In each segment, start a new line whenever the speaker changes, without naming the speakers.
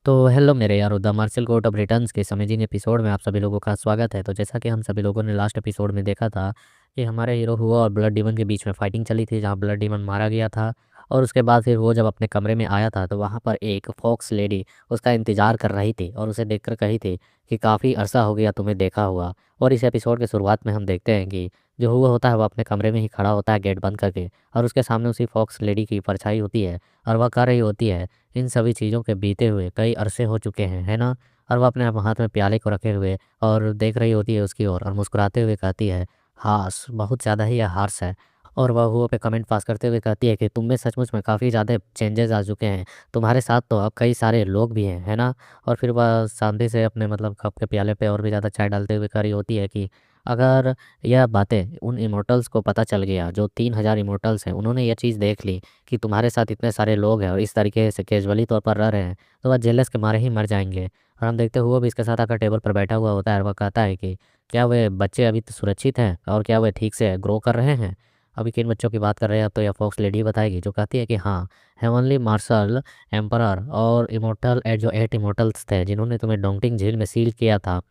तो हेलो मेरे यारो, the marshal court of returns के अमेजिंग एपिसोड में आप सभी लोगों का स्वागत है। तो जैसा कि हम सभी लोगों ने लास्ट एपिसोड में देखा था कि हमारे हीरो हुआ और ब्लड डीमन के बीच में फाइटिंग चली थी, जहां ब्लड डीमन मारा गया था। और उसके बाद फिर वो जब अपने कमरे में आया था तो वहां पर एक फॉक्स लेडी उसका इंतज़ार कर रही थी और उसे देखकर कही थी कि काफ़ी अरसा हो गया तुम्हें देखा हुआ। और इस एपिसोड के शुरुआत में हम देखते हैं कि जो हुआ होता है वो अपने कमरे में ही खड़ा होता है गेट बंद करके, और उसके सामने उसी फॉक्स लेडी की परछाई होती है और वह कह रही होती है इन सभी चीज़ों के बीते हुए कई अरसे हो चुके हैं, है ना? और वो अपने हाथ में प्याले को रखे हुए और देख रही होती है उसकी ओर और मुस्कुराते हुए कहती है, "हाश, बहुत ज़्यादा ही यह हार्श है।" और वह हुआ पे कमेंट पास करते हुए कहती है कि तुम में सचमुच में काफ़ी ज़्यादा चेंजेस आ चुके हैं। तुम्हारे साथ तो अब कई सारे लोग भी हैं, है ना? और फिर वह शांति से अपने मतलब कप के प्याले पे और भी ज़्यादा चाय डालते हुए कह रही होती है कि अगर यह बातें उन इमॉर्टल्स को पता चल गया, जो 3000 इमॉर्टल्स हैं, उन्होंने ये चीज़ देख ली कि तुम्हारे साथ इतने सारे लोग हैं और इस तरीके से कैजुअली तौर पर रह रहे हैं, तो वह जेलस के मारे ही मर जाएँगे। और हम देखते हैं हुआ भी इसके साथ आकर टेबल पर बैठा हुआ होता है और वह कहता है कि क्या वे बच्चे अभी तो सुरक्षित हैं और क्या वे ठीक से ग्रो कर रहे हैं? अभी किन बच्चों की बात कर रहे हैं, अब तो यह फॉक्स लेडी ही बताएगी, जो कहती है कि हाँ, हेवनली मार्शल, एम्परर और इमॉर्टल जो 8 इमॉर्टल्स थे जिन्होंने तुम्हें डोंगटिंग झील में सील किया था,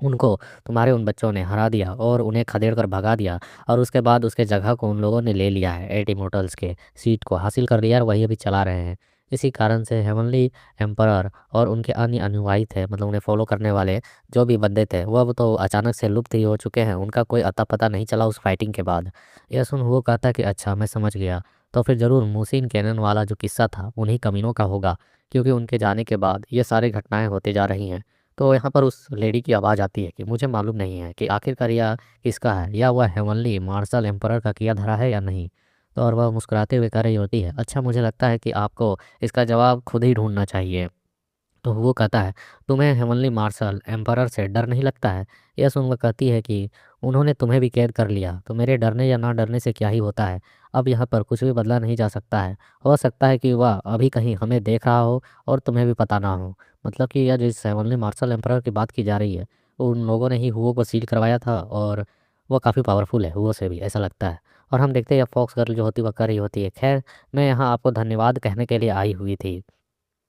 उनको तुम्हारे उन बच्चों ने हरा दिया और उन्हें खदेड़ कर भगा दिया। और उसके बाद उसके जगह को उन लोगों ने ले लिया है, 8 इमॉर्टल्स के सीट को हासिल कर लिया और वही अभी चला रहे हैं। इसी कारण से हेवनली एम्परर और उनके अन्य अनुयायी थे, मतलब उन्हें फॉलो करने वाले जो भी बंदे थे, वो अब तो अचानक से लुप्त ही हो चुके हैं, उनका कोई अता पता नहीं चला उस फाइटिंग के बाद। यह सुन वो कहता कि अच्छा, मैं समझ गया, तो फिर ज़रूर मूसिन कैनन वाला जो किस्सा था उन्हीं कमीनों का होगा, क्योंकि उनके जाने के बाद ये सारी घटनाएं होती जा रही हैं। तो यहाँ पर उस लेडी की आवाज़ आती है कि मुझे मालूम नहीं है कि आखिरकार यह किसका है, या वह हेवनली मार्शल एम्परर का किया धरा है या नहीं। तो और वह मुस्कुराते हुए कह रही होती है, अच्छा, मुझे लगता है कि आपको इसका जवाब खुद ही ढूंढना चाहिए। तो वो कहता है, तुम्हें हेवनली मार्शल एम्परर से डर नहीं लगता है? यह सुन वह कहती है कि उन्होंने तुम्हें भी कैद कर लिया, तो मेरे डरने या ना डरने से क्या ही होता है। अब यहाँ पर कुछ भी बदला नहीं जा सकता है। हो सकता है कि वह अभी कहीं हमें देख रहा हो और तुम्हें भी पता ना हो। मतलब कि यह जिस हेवनली मार्शल एम्परर की बात की जा रही है, वो उन लोगों ने ही हुओ को सील करवाया था और वो काफ़ी पावरफुल है हुओ से भी, ऐसा लगता है। और हम देखते हैं फॉक्स गर्ल जो होती है वह कर रही होती है, खैर, मैं यहाँ आपको धन्यवाद कहने के लिए आई हुई थी।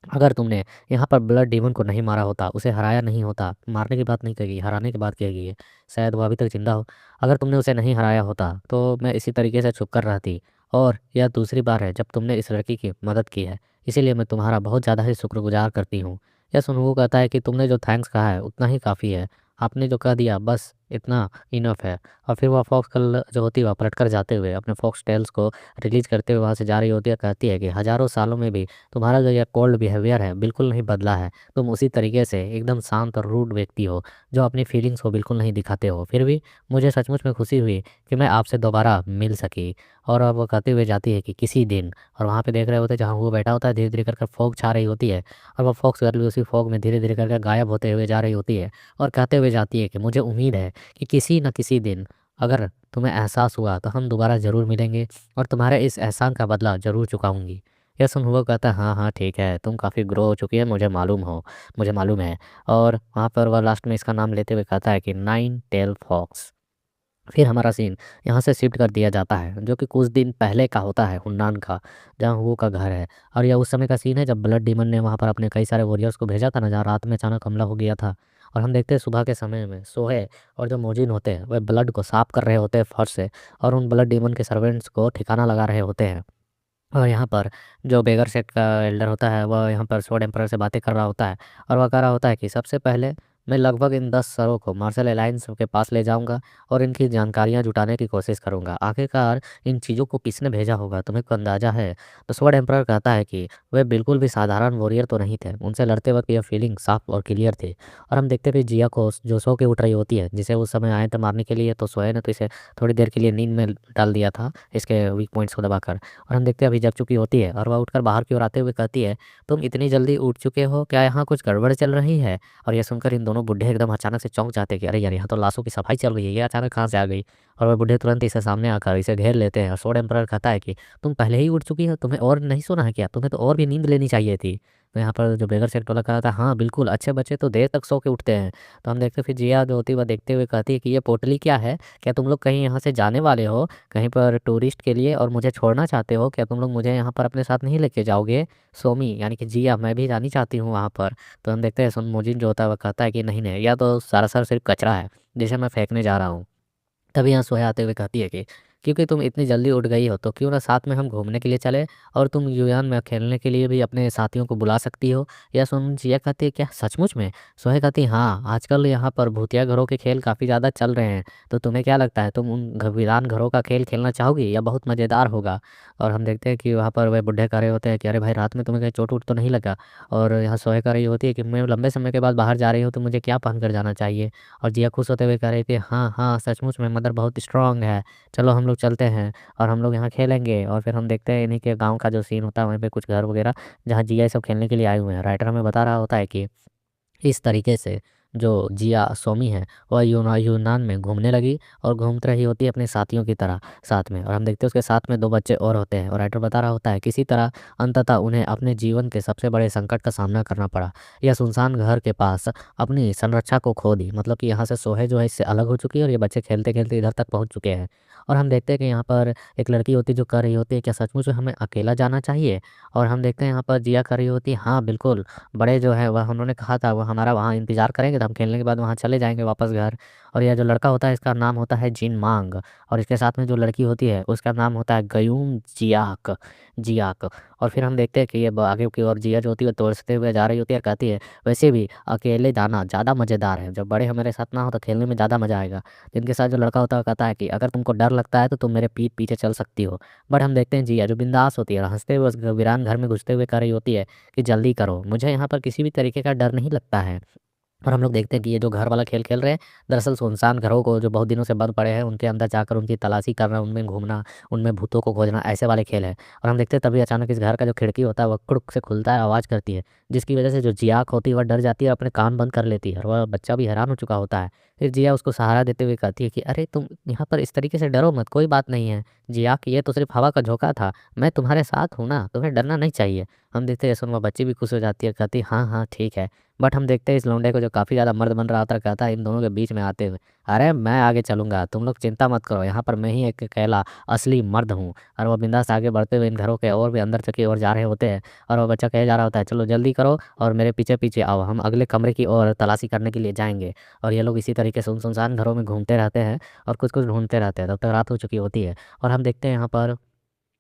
अगर तुमने यहाँ पर ब्लड डेमन को नहीं मारा होता, उसे हराया नहीं होता, मारने की बात नहीं कही, हराने की बात कही गई है, शायद वो अभी तक ज़िंदा हो। अगर तुमने उसे नहीं हराया होता, तो मैं इसी तरीके से छुप कर रहती। और यह दूसरी बार है जब तुमने इस लड़की की मदद की है, इसीलिए मैं तुम्हारा बहुत ज़्यादा ही शुक्रगुज़ार करती हूँ। यह सुन वो कहता है कि तुमने जो थैंक्स कहा है, उतना ही काफ़ी है। आपने जो कह दिया, बस इतना इनफ है। और फिर वह फॉक्स गर्ल जो होती है, वह पलट कर जाते हुए अपने फॉक्स टेल्स को रिलीज़ करते हुए वहाँ से जा रही होती है, कहती है कि हज़ारों सालों में भी तुम्हारा जो ये कोल्ड बिहेवियर है बिल्कुल नहीं बदला है। तुम उसी तरीके से एकदम शांत और रूड व्यक्ति हो, जो अपनी फीलिंग्स को बिल्कुल नहीं दिखाते हो। फिर भी मुझे सचमुच में खुशी हुई कि मैं आपसे दोबारा मिल सकी। और अब वो कहते हुए जाती है कि किसी दिन, और वहाँ पे देख रहे होते हैं जहाँ वो बैठा होता है, धीरे धीरे कर फॉग छा रही होती है और वो फॉक्स गर्ल भी उसी फॉग में धीरे धीरे करके गायब होते हुए जा रही होती है और कहते हुए जाती है कि मुझे उम्मीद है कि किसी न किसी दिन, अगर तुम्हें एहसास हुआ, तो हम दोबारा ज़रूर मिलेंगे और तुम्हारे इस एहसान का बदला ज़रूर चुकाऊंगी। यह सुन हुआ कहता है, हाँ हाँ ठीक है, तुम काफ़ी ग्रो हो चुकी है, मुझे मालूम है। और वहाँ पर वह लास्ट में इसका नाम लेते हुए कहता है कि 9 टेल फॉक्स। फिर हमारा सीन यहाँ से शिफ्ट कर दिया जाता है, जो कि कुछ दिन पहले का होता है, हुन्नान का, जहाँ वो का घर है। और यह उस समय का सीन है जब ब्लड डीमन ने वहाँ पर अपने कई सारे वॉरियर्स को भेजा था ना, जहाँ रात में अचानक हमला हो गया था। और हम देखते हैं सुबह के समय में सोहे और जो मोजिन होते हैं वह ब्लड को साफ कर रहे होते हैं फर्श से, और उन ब्लड डीमन के सर्वेंट्स को ठिकाना लगा रहे होते हैं। और यहाँ पर जो बेगर सेक्ट का एल्डर होता है, वह यहाँ पर स्वॉर्ड एम्परर से बातें कर रहा होता है और वह कह रहा होता है कि सबसे पहले मैं लगभग इन 10 सरों को मार्शल अलायंस के पास ले जाऊंगा और इनकी जानकारियाँ जुटाने की कोशिश करूंगा। आखिरकार इन चीज़ों को किसने भेजा होगा, तुम्हें को अंदाज़ा है? तो स्वॉर्ड एम्परर कहता है कि वे बिल्कुल भी साधारण वॉरियर तो नहीं थे, उनसे लड़ते वक्त यह फीलिंग साफ और क्लियर थी। और हम देखते भी जिया को जो सो के उठ रही होती है, जिसे उस समय आए थे मारने के लिए, तो सोए ने तो इसे थोड़ी देर के लिए नींद में डाल दिया था, इसके वीक पॉइंट्स को दबाकर। और हम देखते हैं अभी जग चुकी होती है और वह उठकर बाहर की ओर आते हुए कहती है, तुम इतनी जल्दी उठ चुके हो, क्या यहाँ कुछ गड़बड़ चल रही है? और यह सुनकर इन दोनों बुढ़े एकदम अचानक से चौंक जाते हैं कि अरे यार, यहाँ तो लाशों की सफाई चल रही है, ये अचानक कहाँ से आ गई? और वह बुढ़े तुरंत इसे सामने आकर इसे घेर लेते हैं और स्वॉर्ड एम्परर कहता है कि तुम पहले ही उठ चुकी हो, तुम्हें और नहीं सोना है क्या? तुम्हें तो और भी नींद लेनी चाहिए थी। तो यहाँ पर जो बेगर सेक्ट वाला कहा था, हाँ बिल्कुल, अच्छे बच्चे तो देर तक सो के उठते हैं। तो हम देखते हैं फिर जिया जो होती है वह देखते हुए कहती है कि ये पोटली क्या है? क्या तुम लोग कहीं यहाँ से जाने वाले हो? कहीं पर टूरिस्ट के लिए और मुझे छोड़ना चाहते हो? क्या तुम लोग मुझे यहाँ पर अपने साथ नहीं लेके जाओगे? सोमी यानी कि जिया, मैं भी जानी चाहती हूँ वहाँ पर। तो हम देखते हैं मोजिन जो होता है वह कहता है कि नहीं नहीं, यह तो सरासर सिर्फ कचरा है जिसे मैं फेंकने जा रहा हूँ। तभी यहाँ सोया आते हुए कहती है कि क्योंकि तुम इतनी जल्दी उठ गई हो तो क्यों ना साथ में हम घूमने के लिए चले, और तुम युयान में खेलने के लिए भी अपने साथियों को बुला सकती हो। या सुन जिया कहती है क्या सचमुच में? सोहे कहती है हाँ, आजकल यहाँ पर भूतिया घरों के खेल काफ़ी ज़्यादा चल रहे हैं, तो तुम्हें क्या लगता है तुम उन वीरान घरों का खेल खेलना चाहोगी? या बहुत मज़ेदार होगा। और हम देखते हैं कि वहाँ पर वह बुढ़े कह रहे होते हैं कि अरे भाई रात में तुम्हें कहीं चोट वोट तो नहीं लगा? और यहाँ सोहे कह रही होती है कि मैं लंबे समय के बाद बाहर जा रही हूँ तो मुझे क्या पहन कर जाना चाहिए? और जिया खुश होते हुए कह रही थी हाँ हाँ, सचमुच में मदर बहुत स्ट्रांग है, चलो हम लोग चलते हैं और हम लोग यहाँ खेलेंगे। और फिर हम देखते हैं इन्हीं के गांव का जो सीन होता है वहीं पे कुछ घर वगैरह जहाँ जिया ये सब खेलने के लिए आए हुए हैं। राइटर हमें बता रहा होता है कि इस तरीके से जो जिया सोमी है वह यूनान में घूमने लगी और घूमती रही होती है अपने साथियों की तरह साथ में। और हम देखते हैं उसके साथ में 2 बच्चे और होते हैं और राइटर बता रहा होता है किसी तरह अंततः उन्हें अपने जीवन के सबसे बड़े संकट का सामना करना पड़ा। यह सुनसान घर के पास अपनी संरक्षा को खो दी, मतलब कि यहाँ से सोहे जो है इससे अलग हो चुकी है और ये बच्चे खेलते खेलते इधर तक पहुँच चुके हैं। और हम देखते हैं कि यहाँ पर एक लड़की होती है जो कह रही होती है क्या सचमुच में हमें अकेला जाना चाहिए? और हम देखते हैं यहाँ पर जिया कह रही होती है हाँ बिल्कुल, बड़े जो है वह उन्होंने कहा था वो हमारा वहाँ इंतज़ार करेंगे तो हम खेलने के बाद वहाँ चले जाएँगे वापस घर। और यह जो लड़का होता है इसका नाम होता है जिन मांग, और इसके साथ में जो लड़की होती है उसका नाम होता है गयूम जियाक जियाक। और फिर हम देखते हैं कि ये आगे की ओर जिया जो होती है तोड़ते हुए जा रही होती है और कहती है वैसे भी अकेले जाना ज़्यादा मज़ेदार है, जब बड़े हमारे साथ ना हो तो खेलने में ज़्यादा मज़ा आएगा। जिनके साथ जो लड़का होता है वो कहता है कि अगर तुमको डर लगता है तो तुम मेरे पीठ पीछे चल सकती हो। बट हम देखते हैं जिया जो बिंदास होती है और हंसते हुए उस वीरान घर में घुसते हुए कह रही होती है कि जल्दी करो, मुझे यहाँ पर किसी भी तरीके का डर नहीं लगता है। और हम लोग देखते हैं कि ये जो घर वाला खेल खेल रहे हैं, दरअसल सुनसान घरों को जो बहुत दिनों से बंद पड़े हैं उनके अंदर जाकर उनकी तलाशी करना, उनमें घूमना, उनमें भूतों को खोजना, ऐसे वाले खेल हैं। और हम देखते हैं तभी अचानक इस घर का जो खिड़की होता है वह कुड़ुक से खुलता है, आवाज़ करती है, जिसकी वजह से जो जियाक होती है वह डर जाती है और अपने कान बंद कर लेती है और वह बच्चा भी हैरान हो चुका होता है। फिर जिया उसको सहारा देते हुए कहती है कि अरे तुम यहाँ पर इस तरीके से डरो मत, कोई बात नहीं है जियाक, ये तो सिर्फ हवा का झोंका था, मैं तुम्हारे साथ हूँ ना, तुम्हें डरना नहीं चाहिए। हम देखते हैं सुन वह बच्ची भी खुश हो जाती है, कहती है हाँ हाँ ठीक है। बट हम देखते हैं इस लौंडे को जो काफ़ी ज़्यादा मर्द बन रहा था कहता है इन दोनों के बीच में आते हुए, अरे मैं आगे चलूंगा, तुम लोग चिंता मत करो, यहाँ पर मैं ही एक अकेला असली मर्द हूँ। और वो बिंदास आगे बढ़ते हुए इन घरों के और भी अंदर की ओर जा रहे होते हैं। और वो बच्चा कहे जा रहा होता है चलो जल्दी करो और मेरे पीछे पीछे आओ, हम अगले कमरे की ओर तलाशी करने के लिए जाएंगे। और ये लोग इसी तरीके से सुनसान घरों में घूमते रहते हैं और कुछ कुछ ढूंढते रहते हैं, तब तक रात हो चुकी होती है। और हम देखते हैं यहाँ पर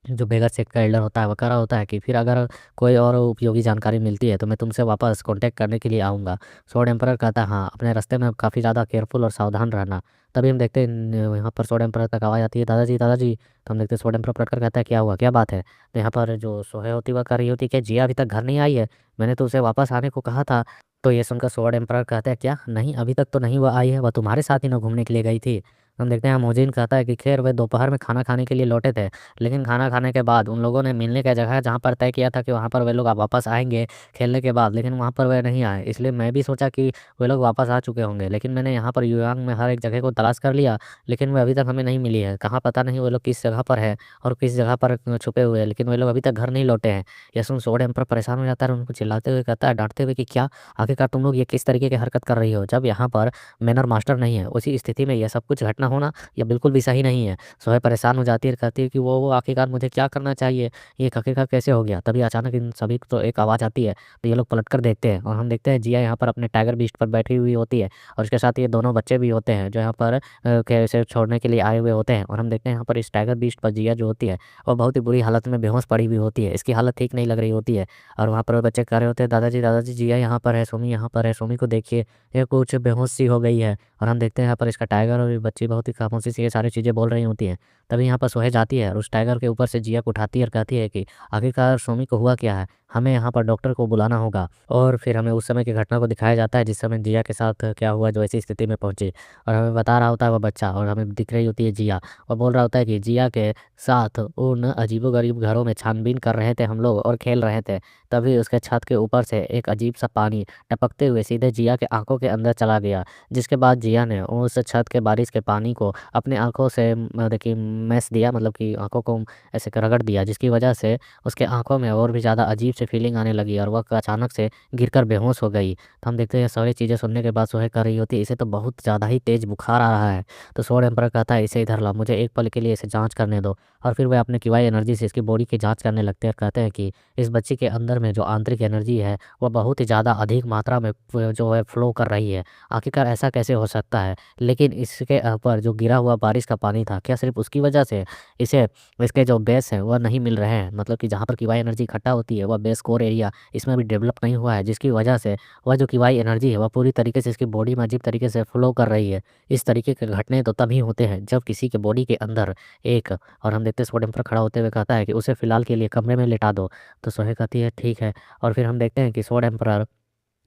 जो बेगर सेक्ट का एल्डर होता है वो कह रहा होता है कि फिर अगर कोई और उपयोगी जानकारी मिलती है तो मैं तुमसे वापस कांटेक्ट करने के लिए आऊँगा। स्वॉर्ड एम्परर कहता है हाँ, अपने रास्ते में काफ़ी ज़्यादा केयरफुल और सावधान रहना। तभी हम देखते हैं यहाँ पर स्वॉर्ड एम्परर तक आवाज़ आती है दादाजी दादाजी। तो हम देखते हैं स्वॉर्ड एम्परर पलट कर कहता है क्या हुआ, क्या बात है? तो यहाँ पर जो सोहे होती है वह कह रही होती है कि जिया अभी तक घर नहीं आई है, मैंने तो उसे वापस आने को कहा था। तो ये सुनकर स्वॉर्ड एम्परर कहता है क्या नहीं, अभी तक तो नहीं वह आई है, वह तुम्हारे साथ ही ना घूमने के लिए गई थी? हम देखते हैं मोजिन कहता है कि खैर वे दोपहर में खाना खाने के लिए लौटे थे, लेकिन खाना खाने के बाद उन लोगों ने मिलने का जगह जहाँ पर तय किया था कि वहाँ पर वे लोग वापस आएंगे खेलने के बाद, लेकिन वहाँ पर वे नहीं आए। इसलिए मैं भी सोचा कि वे लोग वापस आ चुके होंगे, लेकिन मैंने यहाँ पर युयांग में हर एक जगह को तलाश कर लिया, लेकिन वे अभी तक हमें नहीं मिली है। कहाँ पता नहीं वो लोग किस जगह पर है और किस जगह पर छुपे हुए हैं, लेकिन वे लोग अभी तक घर नहीं लौटे हैं। यह सुन सोड एम्पर परेशान हो जाता है और उनको चिल्लाते हुए कहता है, डांटते हुए कि क्या आखिरकार तुम लोग ये किस तरीके की हरकत कर रही हो, जब यहाँ पर मैनर मास्टर नहीं है उसी स्थिति में यह सब कुछ घटना होना यह बिल्कुल भी सही नहीं है। सोहे परेशान हो जाती है और कहती है कि वो आखिरकार मुझे क्या करना चाहिए, ये आखिरकार कैसे हो गया? तभी अचानक इन सभी को तो एक आवाज़ आती है, तो ये लोग पलट कर देखते हैं और हम देखते हैं जिया यहाँ पर अपने टाइगर बीस्ट पर बैठी हुई होती है और उसके साथ ये दोनों बच्चे भी होते हैं जो यहाँ पर कैसे छोड़ने के लिए आए हुए होते हैं। और हम देखते हैं यहाँ पर इस टाइगर बीस्ट पर जिया जो होती है वो बहुत ही बुरी हालत में बेहोश पड़ी हुई होती है, इसकी हालत ठीक नहीं लग रही होती है। और वहाँ पर वो बच्चे कह रहे होते हैं दादाजी दादाजी जिया यहाँ पर है, सोमी यहाँ पर है, सोमी को देखिए ये कुछ बेहोश सी हो गई है। और हम देखते हैं यहाँ पर इसका टाइगर और ये बच्ची बहुत ही खामोशी से ये सारी चीज़ें बोल रही होती हैं। तभी यहाँ पर सोहे जाती है और उस टाइगर के ऊपर से जिया को उठाती है और कहती है कि आखिरकार सोमी को हुआ क्या है, हमें यहाँ पर डॉक्टर को बुलाना होगा। और फिर हमें उस समय की घटना को दिखाया जाता है जिस समय जिया के साथ क्या हुआ जो ऐसी स्थिति में पहुंचे। और हमें बता रहा होता है वह बच्चा और हमें दिख रही होती है जिया और बोल रहा होता है कि जिया के साथ उन अजीबोगरीब घरों में छानबीन कर रहे थे हम लोग और खेल रहे थे, तभी उसके छत के ऊपर से एक अजीब सा पानी टपकते हुए सीधे जिया के आंखों के अंदर चला गया। जिसके बाद जिया ने उस छत के बारिश के पानी को अपने आंखों से देखिए मैस दिया, मतलब कि आंखों को ऐसे रगड़ दिया, जिसकी वजह से उसके आंखों में और भी ज़्यादा अजीब सी फीलिंग आने लगी और वह अचानक से गिरकर बेहोश हो गई। तो हम देखते हैं सारी चीज़ें सुनने के बाद सोहे कर रही होती है, इसे तो बहुत ज़्यादा ही तेज़ बुखार आ रहा है। तो स्वॉर्ड एम्परर कहता है इसे इधर ला, मुझे एक पल के लिए इसे जाँच करने दो। और फिर वे अपने किवाई एनर्जी से इसकी बॉडी की जाँच करने लगते हैं और कहते हैं कि इस बच्ची के अंदर में जो आंतरिक एनर्जी है वह बहुत ही ज़्यादा अधिक मात्रा में जो है फ्लो कर रही है। आखिरकार ऐसा कैसे हो सकता है? लेकिन इसके ऊपर जो गिरा हुआ बारिश का पानी था, क्या सिर्फ़ उसकी वजह से इसे इसके जो बेस हैं वह नहीं मिल रहे हैं? मतलब कि जहाँ पर किवाई एनर्जी इकट्ठा होती है वह बेस कोर एरिया इसमें अभी डेवलप नहीं हुआ है, जिसकी वजह से वह जो किवाई एनर्जी है वह पूरी तरीके से इसकी बॉडी में अजीब तरीके से फ्लो कर रही है। इस तरीके के घटने तो तभी होते हैं जब किसी के बॉडी के अंदर एक और हम देखते हैं स्वॉर्ड एम्परर खड़ा होते हुए कहता है कि उसे फ़िलहाल के लिए कमरे में लिटा दो। तो सोहे कहती है ठीक है। और फिर हम देखते हैं कि स्वॉर्ड एम्परर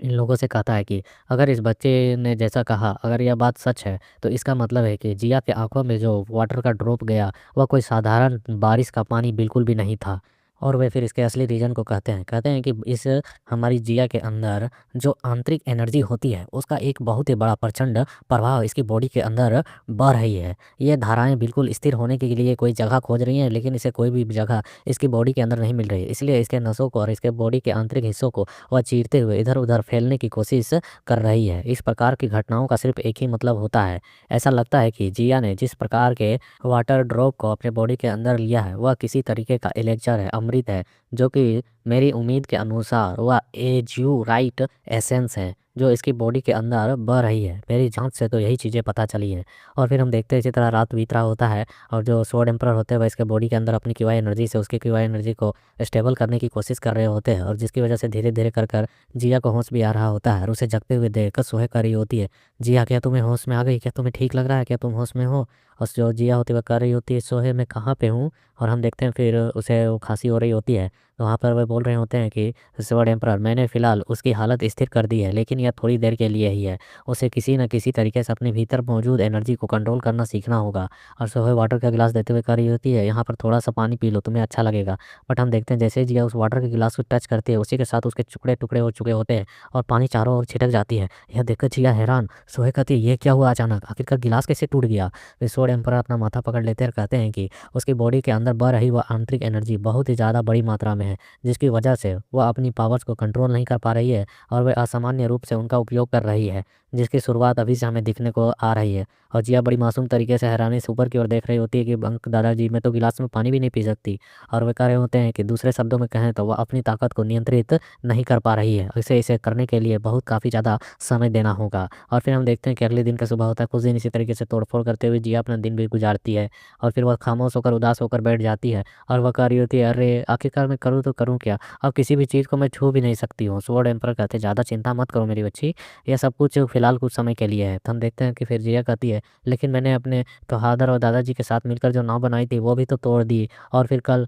इन लोगों से कहता है कि अगर इस बच्चे ने जैसा कहा, अगर यह बात सच है, तो इसका मतलब है कि जिया के आँखों में जो वाटर का ड्रॉप गया, वह कोई साधारण बारिश का पानी बिल्कुल भी नहीं था। और वे फिर इसके असली रीज़न को कहते हैं कि इस हमारी जिया के अंदर जो आंतरिक एनर्जी होती है, उसका एक बहुत ही बड़ा प्रचंड प्रभाव इसकी बॉडी के अंदर बह रही है। ये धाराएँ बिल्कुल स्थिर होने के लिए कोई जगह खोज रही हैं, लेकिन इसे कोई भी जगह इसकी बॉडी के अंदर नहीं मिल रही है। इसलिए इसके नसों को और इसके बॉडी के आंतरिक हिस्सों को वह चीरते हुए इधर-उधर फैलने की कोशिश कर रही है। इस प्रकार की घटनाओं का सिर्फ़ एक ही मतलब होता है। ऐसा लगता है कि जिया ने जिस प्रकार के वाटर ड्रॉप को अपने बॉडी के अंदर लिया है, वह किसी तरीके का एलेक्सर है, अमृत है, जो कि मेरी उम्मीद के अनुसार वह एज़्यूराइट एसेंस है, जो इसकी बॉडी के अंदर बह रही है। मेरी जाँच से तो यही चीज़ें पता चली हैं। और फिर हम देखते हैं इसी तरह रात बीत रहा होता है और जो स्वॉर्ड एम्परर होते हैं वह इसके बॉडी के अंदर अपनी किवाई एनर्जी से उसकी किवाई एनर्जी को स्टेबल करने की कोशिश कर रहे होते हैं और जिसकी वजह से धीरे-धीरे कर जिया को होश भी आ रहा होता है और उसे जगते हुए देखकर सोहे कर रही होती है, "जिया क्या तुम्हें होश में आ गई? क्या तुम्हें ठीक लग रहा है? क्या तुम होश में हो?" और जो जिया होती है वह कह रही होती है, "सोहे मैं कहाँ पे हूँ?" और हम देखते हैं फिर उसे वो खाँसी हो रही होती है, तो वहाँ पर वे बोल रहे होते हैं कि स्वॉर्ड एम्परर मैंने फ़िलहाल उसकी हालत स्थिर कर दी है, लेकिन यह थोड़ी देर के लिए ही है। उसे किसी न किसी तरीके से अपने भीतर मौजूद एनर्जी को कंट्रोल करना सीखना होगा। और सोहे वाटर का गिलास देते हुए कह रही होती है, "यहाँ पर थोड़ा-सा पानी पी लो, तुम्हें अच्छा लगेगा।" बट हम देखते हैं जैसे ही जिया उस वाटर के गिलास को टच करती है, उसी के साथ उसके टुकड़े-टुकड़े हो चुके होते हैं और पानी चारों ओर छिटक जाती है। यह देखकर जिया हैरान, सोहे कहती है, "ये क्या हुआ अचानक? आखिरकार गिलास कैसे टूट गया?" फिर स्वॉर्ड एम्परर अपना माथा पकड़ लेते हैं और कहते हैं कि उसकी बॉडी के अंदर बह रही वह आंतरिक एनर्जी बहुत ही ज़्यादा बड़ी मात्रा में है, जिसकी वजह से वह अपनी पावर्स को कंट्रोल नहीं कर पा रही है और वह असामान्य रूप से उनका उपयोग कर रही है, जिसकी शुरुआत अभी से हमें दिखने को आ रही है। और जिया बड़ी मासूम तरीके से हैरानी से ऊपर की ओर देख रही होती है कि अंक दादाजी मैं तो गिलास में पानी भी नहीं पी सकती। और वे कह रहे होते हैं कि दूसरे शब्दों में कहें तो वह अपनी ताकत को नियंत्रित नहीं कर पा रही है। इसे करने के लिए बहुत काफ़ी ज़्यादा समय देना होगा। और फिर हम देखते हैं कि अगले दिन का सुबह होता है, कुछ दिन इसी तरीके से तोड़-फोड़ करते हुए जिया अपना दिन भी गुजारती है और फिर वह खामोश होकर उदास होकर बैठ जाती है और वह कह रही होती है, "अरे! आखिरकार मैं करूँ तो करूँ क्या? अब किसी भी चीज़ को मैं छू भी नहीं सकती हूँ।" स्वॉर्ड एम्परर कहते हैं, "ज़्यादा चिंता मत करो मेरी बच्ची, यह सब कुछ फ़िलहाल कुछ समय के लिए है।" तो हम देखते हैं कि फिर जिया कहती है, "लेकिन मैंने अपने फादर और दादाजी के साथ मिलकर जो नाव बनाई थी वो भी तो तोड़ दी और फिर कल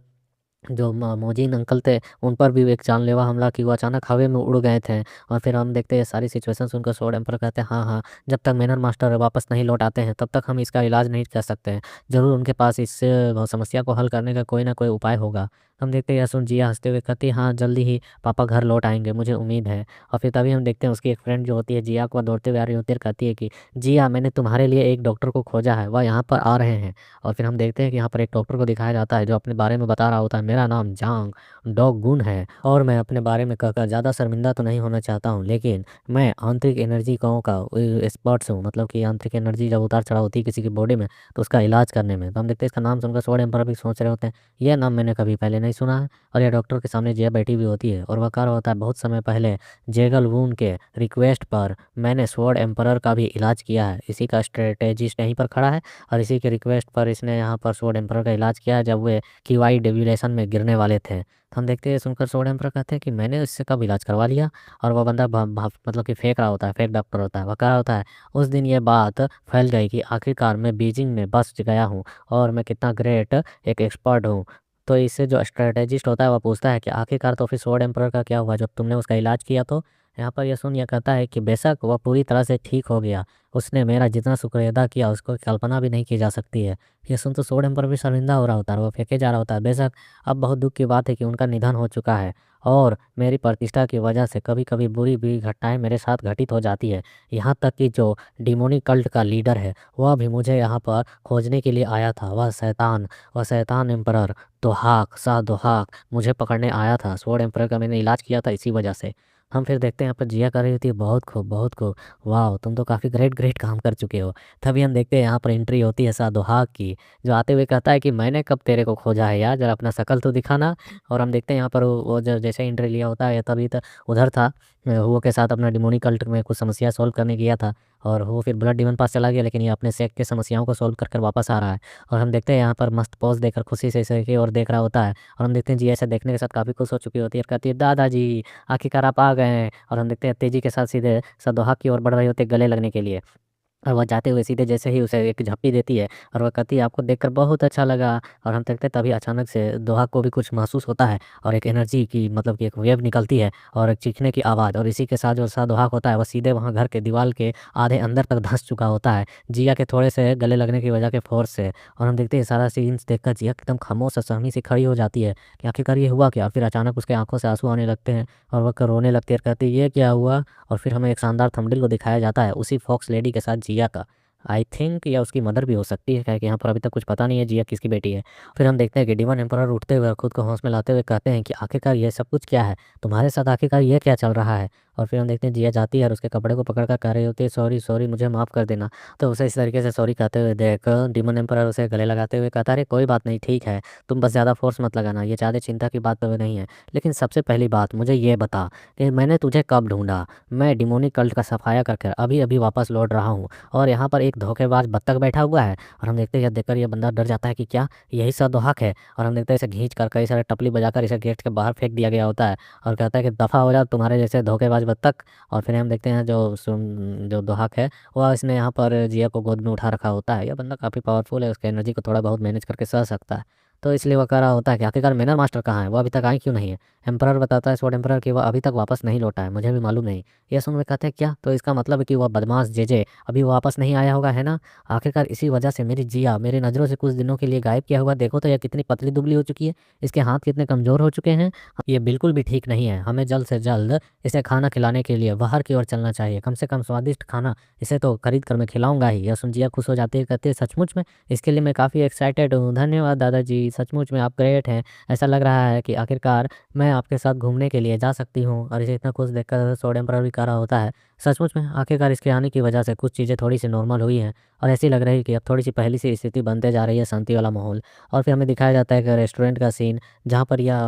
जो मोजीन अंकल थे, उन पर भी एक जानलेवा हमला कि वो अचानक हवा में उड़ गए थे।" और फिर हम देखते हैं ये सारी सिचुएशन सुनकर स्वॉर्ड एम्परर कहते हैं, "हाँ, हाँ, जब तक मेनन मास्टर वापस नहीं लौट आते हैं, तब तक हम इसका इलाज नहीं कर सकते हैं। ज़रूर उनके पास इस समस्या को हल करने का कोई ना कोई उपाय होगा।" हम देखते हैं यह सुन जिया हँसते हुए कहती है, "हाँ, जल्दी ही पापा घर लौट आएँगे, मुझे उम्मीद है।" और फिर तभी हम देखते हैं उसकी एक फ्रेंड जो होती है जिया को दौड़ते हुए आ रही होती है और कहती है कि, "जिया, मैंने तुम्हारे लिए एक डॉक्टर को खोजा है, वह यहाँ पर आ रहे हैं।" और फिर हम देखते हैं कि यहाँ पर एक डॉक्टर को दिखाया जाता है जो अपने बारे में बता रहा होता है, "मेरा नाम जांग डॉग गुन है और मैं अपने बारे में कहकर ज़्यादा शर्मिंदा तो नहीं होना चाहता हूँ, लेकिन मैं आंतरिक एनर्जी कणों का एक्सपर्ट्स हूँ।" मतलब कि आंतरिक एनर्जी जब उतार-चढ़ाव होती है किसी की बॉडी में, तो उसका इलाज करने में। तो हम देखते हैं इसका नाम सुनकर स्वॉर्ड एम्परर भी सोच रहे होते हैं, यह नाम मैंने कभी पहले नहीं सुना है। और यह डॉक्टर के सामने जिया बैठी हुई होती है और वह कह रहा होता है, "बहुत समय पहले जेगल वून के रिक्वेस्ट पर मैंने स्वॉर्ड एम्परर का भी इलाज किया है। इसी का स्ट्रैटेजिस्ट यहीं पर खड़ा है और इसी के रिक्वेस्ट पर इसने यहाँ पर स्वॉर्ड एम्परर का इलाज किया है जब वे किवाई डेविलेशन में गिरने वाले थे।" तो हम देखते हैं सुनकर स्वॉर्ड एम्परर कहते हैं कि मैंने इससे कब इलाज करवा लिया? और वह बंदा मतलब कि फेंक रहा होता है, फेक डॉक्टर होता है। वह कह रहा होता है, "उस दिन ये बात फैल गई कि आखिरकार मैं बीजिंग में बस गया हूँ और मैं कितना ग्रेट एक एक्सपर्ट हूँ।" तो इससे जो स्ट्रैटेजिस्ट होता है वह पूछता है कि आखिरकार तो फिर स्वॉर्ड एम्परर का क्या हुआ जब तुमने उसका इलाज किया तो? यहाँ पर यह कहता है कि बेशक वह पूरी तरह से ठीक हो गया। उसने मेरा जितना शुक्रिया अदा किया उसको कल्पना भी नहीं की जा सकती है। ये सुन तो स्वॉर्ड एम्परर भी शर्मिंदा हो रहा होता है और वो फेंके जा रहा होता है। बेशक अब बहुत दुःख की बात है कि उनका निधन हो चुका है और मेरी प्रतिष्ठा की वजह से कभी-कभी बुरी भी घटनाएँ मेरे साथ घटित हो जाती है। यहाँ तक कि जो डिमोनिक कल्ट का लीडर है, वह भी मुझे यहाँ पर खोजने के लिए आया था। वह शैतान एम्परर दोहाक, शाह दोहाक मुझे पकड़ने आया था। स्वॉर्ड एम्परर का मैंने इलाज किया था इसी वजह से। हम फिर देखते हैं यहाँ पर जिया कर रही थी, बहुत खूब, बहुत खूब। वॉव! तुम तो काफ़ी ग्रेट काम कर चुके हो। तभी हम देखते हैं यहाँ पर एंट्री होती है शाह दोहाक की, जो आते हुए कहता है कि मैंने कब तेरे को खोजा है यार, ज़रा अपना शकल तो दिखाना। और हम देखते हैं यहाँ पर वो ज जैसे एंट्री लिया होता है तभी त उधर था, हुओ के साथ अपना डिमोनिक कल्ट में कुछ समस्या सॉल्व करने गया था और वो फिर ब्लड डीमन पास चला गया, लेकिन ये अपने सेक के समस्याओं को सॉल्व कर वापस आ रहा है। और हम देखते हैं यहाँ पर मस्त पोज़ देकर खुशी से इसे की ओर देख रहा होता है और हम देखते हैं जिया इसे देखने के साथ काफ़ी खुश हो चुकी होती है और कहती है, दादाजी आखिरकार आप आ गए हैं। और हम देखते हैं तेज़ी के साथ सीधे सदोहा की ओर बढ़ रही होती है गले लगने के लिए। और वह जाते हुए सीधे जैसे ही उसे एक झप्पी देती है और वह कहती है, आपको देखकर बहुत अच्छा लगा। और हम देखते हैं तभी अचानक से दोहा को भी कुछ महसूस होता है और एक एनर्जी की मतलब कि एक वेव निकलती है और एक चीखने की आवाज़, और इसी के साथ जो सा दोहा होता है वह सीधे वहाँ घर के दीवार के आधे अंदर तक धंस चुका होता है, जिया के थोड़े से गले लगने की वजह के फ़ोर्स से। और हम देखते हैं सारा सीन्स देखकर जिया एकदम खामोश और सहमी सी खड़ी हो जाती है कि आखिरकार ये हुआ क्या? फिर अचानक उसके आँखों से आँसू आने लगते हैं और वह रोने लगती है और कहती है, ये क्या हुआ? और फिर हमें एक शानदार थंबनेल को दिखाया जाता है उसी फॉक्स लेडी के साथ जिया का। आई थिंक या उसकी मदर भी हो सकती है, क्या है कि यहाँ पर अभी तक कुछ पता नहीं है जिया किसकी बेटी है। फिर हम देखते हैं कि डिमन एम्परर उठते हुए और खुद को होश में लाते हुए कहते हैं कि आखिरकार ये सब कुछ क्या है? तुम्हारे साथ आखिरकार ये क्या चल रहा है? और फिर हम देखते हैं जिया जाती है और उसके कपड़े को पकड़कर कह रही होती है, सॉरी सॉरी मुझे माफ़ कर देना। तो उसे इस तरीके से सॉरी कहते हुए देख डिमन एम्परर उसे गले लगाते हुए कहता है, अरे कोई बात नहीं, ठीक है, तुम बस ज़्यादा फ़ोर्स मत लगाना, ये ज़्यादा चिंता की बात तो नहीं है। लेकिन सबसे पहली बात मुझे ये बता कि मैंने तुझे कब ढूँढा? मैं डिमोनिक कल्ट का सफाया करके अभी-अभी वापस लौट रहा हूँ और यहाँ पर एक धोखेबाज बत्तख बैठा हुआ है। और हम देखते हैं यह देखकर ये बंदा डर जाता है कि क्या यही सदोहक है? और हम देखते हैं इसे खींच कर कई सारे टपली बजाकर इसे गेट के बाहर फेंक दिया गया होता है और कहता है कि दफ़ा हो जा तुम्हारे जैसे धोखेबाज बत्तख। और फिर हम देखते हैं जो दोहक है वह इसने यहाँ पर जिया को गोद में उठा रखा होता है। यह बंदा काफ़ी पावरफुल है, उसकी एनर्जी को थोड़ा बहुत मैनेज करके सह सकता है। तो इसलिए वह कह रहा होता है कि आखिरकार मेनर मास्टर कहाँ है? वो अभी तक आई क्यों नहीं है? एम्परर बताता है स्वॉर्ड एम्परर कि वह अभी तक वापस नहीं लौटा है, मुझे भी मालूम नहीं। ये सुन वे कहते हैं क्या? तो इसका मतलब है कि वह बदमाश जेजे अभी वापस नहीं आया होगा, है ना? आखिरकार इसी वजह से मेरी जिया मेरी नज़रों से कुछ दिनों के लिए गायब किया हुआ, देखो तो यह कितनी पतली-दुबली हो चुकी है, इसके हाथ कितने कमज़ोर हो चुके हैं। ये बिल्कुल भी ठीक नहीं है, हमें जल्द से जल्द इसे खाना खिलाने के लिए बाहर की ओर चलना चाहिए, कम से कम स्वादिष्ट खाना इसे तो खरीद कर मैं खिलाऊँगा ही। यह सुन जिया खुश हो जाती है, कहती है सचमुच में? इसके लिए मैं काफ़ी एक्साइटेड हूँ, धन्यवाद दादाजी, सचमुच में आप ग्रेट हैं। ऐसा लग रहा है कि आखिरकार मैं आपके साथ घूमने के लिए जा सकती हूँ। और इसे इतना खुश देखकर स्वॉर्ड एम्परर भी कह रहा होता है, सचमुच में आखिरकार इसके आने की वजह से कुछ चीज़ें थोड़ी-सी नॉर्मल हुई हैं और ऐसी लग रही है कि अब थोड़ी-सी पहले सी स्थिति बनते जा रही है, शांति वाला माहौल। और फिर हमें दिखाया जाता है कि रेस्टोरेंट का सीन, जहाँ पर यह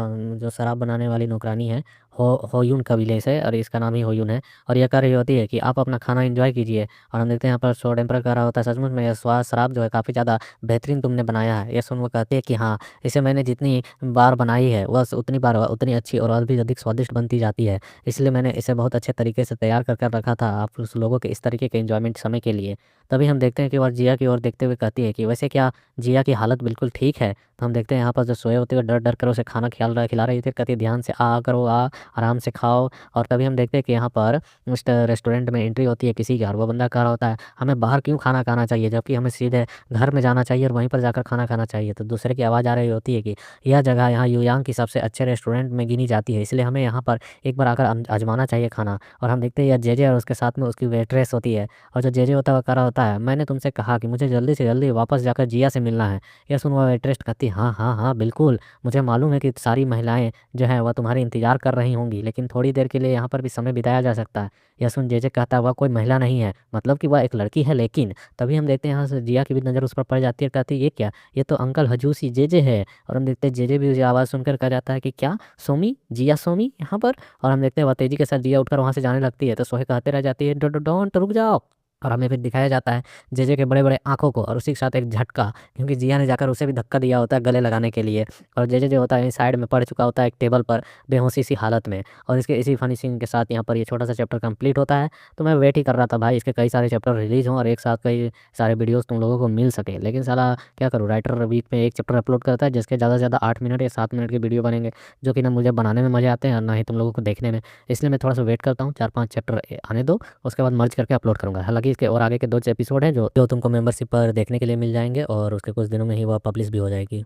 जो शराब बनाने वाली नौकरानी है, होयुन कबीले से, और इसका नाम ही होयुन है, और यह कह रही होती है कि आप अपना खाना एन्जॉय कीजिए। और हम देखते हैं यहाँ पर स्वॉर्ड एम्परर कह रहा होता है, सचमुच में यह शराब जो है काफ़ी ज़्यादा बेहतरीन तुमने बनाया है। ये सुन वो कहती है कि हाँ, इसे मैंने जितनी बार बनाई है बस उतनी बार उतनी अच्छी और भी अधिक स्वादिष्ट बनती जाती है। इसलिए मैंने इसे बहुत अच्छे तरीके से तैयार कर कर रखा था आप उस लोगों के इस तरीके के एन्जॉयमेंट समय के लिए। तभी हम देखते हैं कि और जिया की ओर देखते हुए कहती है कि वैसे क्या जिया की हालत बिल्कुल ठीक है? तो हम देखते हैं यहाँ पर जो सोए होते हुए डर-डर कर उसे खाना खिला रही थी, कहती है ध्यान से करो, आराम से खाओ। और तभी हम देखते हैं कि यहाँ पर उस रेस्टोरेंट में एंट्री होती है किसी की और वो बंदा कह रहा होता है, हमें बाहर क्यों खाना खाना चाहिए जबकि हमें सीधे घर में जाना चाहिए और वहीं पर जाकर खाना खाना चाहिए। तो दूसरे की आवाज़ आ रही होती है कि यह जगह यहाँ युयांग की सबसे अच्छे रेस्टोरेंट में गिनी जाती है, इसलिए हमें यहाँ पर एक बार आकर आज़माना चाहिए खाना। और हम देखते हैं यह जेजे और उसके साथ में उसकी वेट्रेस होती है और जो जेजे होता है वो कह रहा होता है, मैंने तुमसे कहा कि मुझे जल्दी से जल्दी वापस जाकर जिया से मिलना है। यह सुन वह वेट्रेस कहती है, हाँ, हाँ, हाँ, बिल्कुल, मुझे मालूम है कि सारी महिलाएँ जो हैं वह तुम्हारी इंतज़ार कर रही होंगी, लेकिन थोड़ी देर के लिए यहाँ पर भी समय बिताया जा सकता है। यह सुन जेजे कहता है, वह कोई महिला नहीं है, मतलब कि वह एक लड़की है, लेकिन तभी हम देखते हैं यहाँ से जिया की भी नज़र उस पर पड़ जाती है, कहती है, ये क्या? ये तो अंकल हजूसी जेजे है। और हम देखते हैं जेजे भी उसे आवाज़ सुनकर कह जाता है कि क्या? सोमी? जिया सोमी यहाँ पर? और हम देखते हैं वह तेज़ी के साथ जिया उठकर वहाँ से जाने लगती है, तो सोहे कहते रह जाती है, डोंट रुक जाओ। और हमें फिर दिखाया जाता है जेजे के बड़े-बड़े आँखों को और उसी के साथ एक झटका, क्योंकि जिया ने जाकर उसे भी धक्का दिया होता है गले लगाने के लिए। और जेजे जो होता है साइड में पड़ चुका होता है एक टेबल पर बेहोशी सी हालत में। और इसके इसी फनी सीन के साथ यहाँ पर ये छोटा-सा चैप्टर कंप्लीट होता है। तो मैं वेट ही कर रहा था भाई इसके कई सारे चैप्टर रिलीज़ हों और एक साथ कई सारे वीडियोज़ तुम लोगों को मिल सके। लेकिन साला क्या करूँ, राइटर वीक में 1 चैप्टर अपलोड करता है जिसके ज़्यादा से ज़्यादा 8 मिनट या 7 मिनट के वीडियो बनेंगे, जो कि ना मुझे बनाने में मज़े आते हैं और ना ही तुम लोगों को देखने में। इसलिए मैं थोड़ा-सा वेट करता हूँ, 4-5 चैप्टर आने दो, उसके बाद मर्ज करके अपलोड करूँगा। हालाँकि इसके और आगे के 2 एपिसोड हैं जो तुमको मेंबरशिप पर देखने के लिए मिल जाएँगे और उसके कुछ दिनों में ही वह पब्लिश भी हो जाएगी।